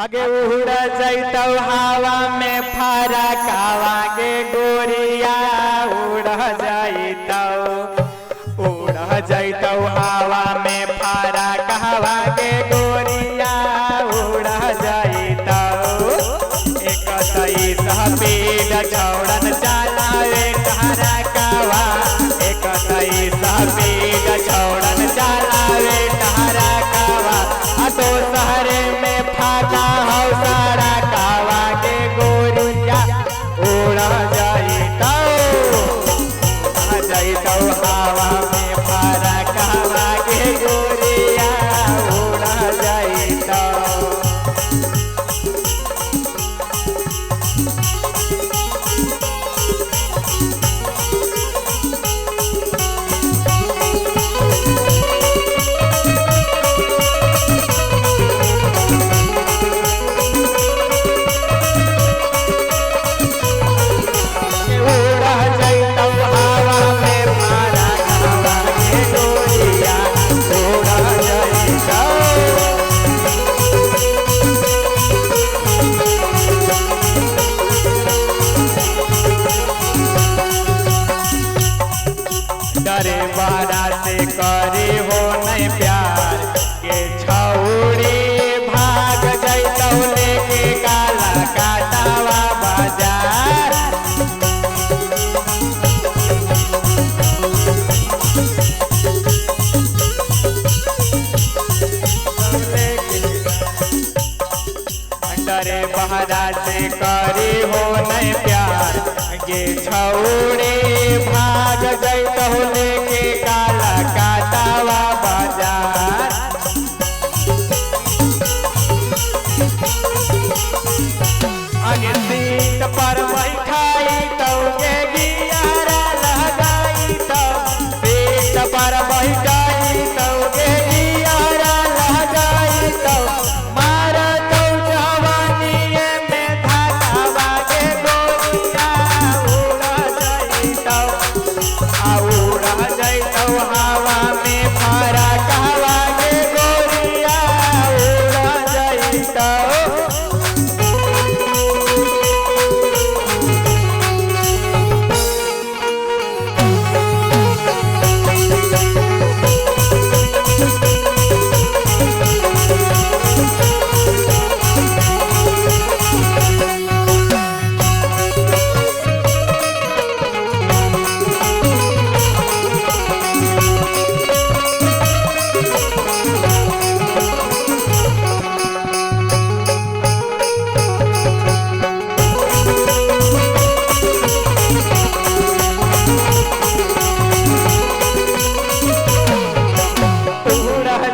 आगे उड़ जैतौ हवा में फरकावा गे गोरिया उड़ जैतौ हवा में फरकावा गे गोरिया उड़ जैतौ। एक तईस स्पीड छौड़न चलावे टहरकावा, एक तईस स्पीड छौड़न चलावे टहरकावा। तो शहरे में फाका हो सारा कावा के गोरिया उड़ जैतौ हवा में फरकावा के गोरिया उड़ जैतौ। डरे बारा से करे हो नहीं प्यार के छौड़ी भाग जैतौ लेके काला काटावा बाजार। डरे बहरा से करे हो नहीं प्यार के छौड़ी भाग जैतौ लेके काला काटावा बाजार। आगे सीट पर बैठाई तो गे गियारा लगाई तो, सीट पर बैठाई तो गे गियारा लगाई तो। मार तो जवानी में धकावा गे गोरिया उड़ जैतौ, उड़ जैतौ हवा में फरकावा गे गोरिया उड़ जैतौ।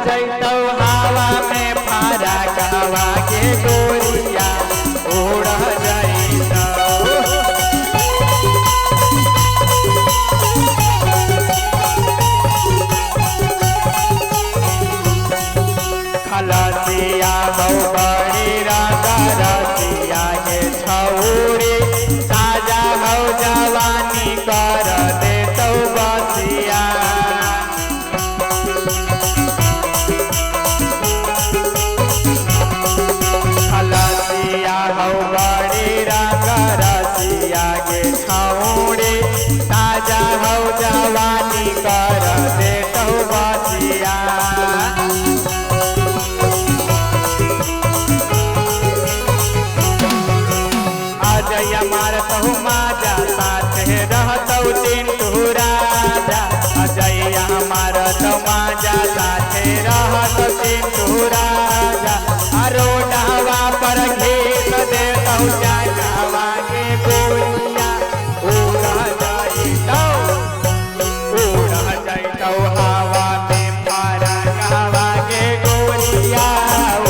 जैतौ हवा में फरकावा गे गोरिया उड़ जैतौ। खलसिया बहु बड़ी रसिया गे छौड़ी साजा हो जवानी कर देतौ बसिया। हौ बड़ी रसिया गे छौड़ी ताजा हो जवानी कर देतौ बसिया। अजय मारतौ माजा साथे रहतौ चिंटू राजा, अजय मारतौ माजा साथे रहतौ चिंटू राजा। रोडवा पर घेर देतौ जगवा गे गोरिया उड़ जैतौ हवा में फरकावा गे गोरिया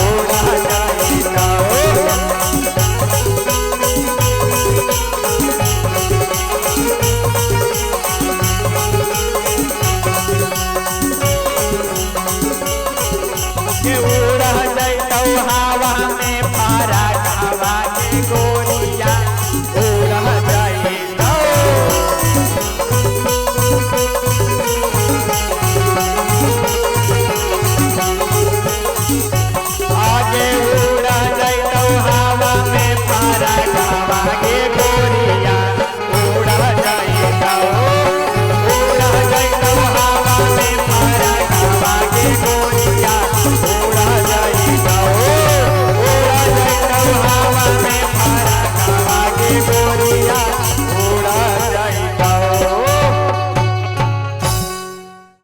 उड़ जैतौ। उड़ जैतौ हवा में फरकावा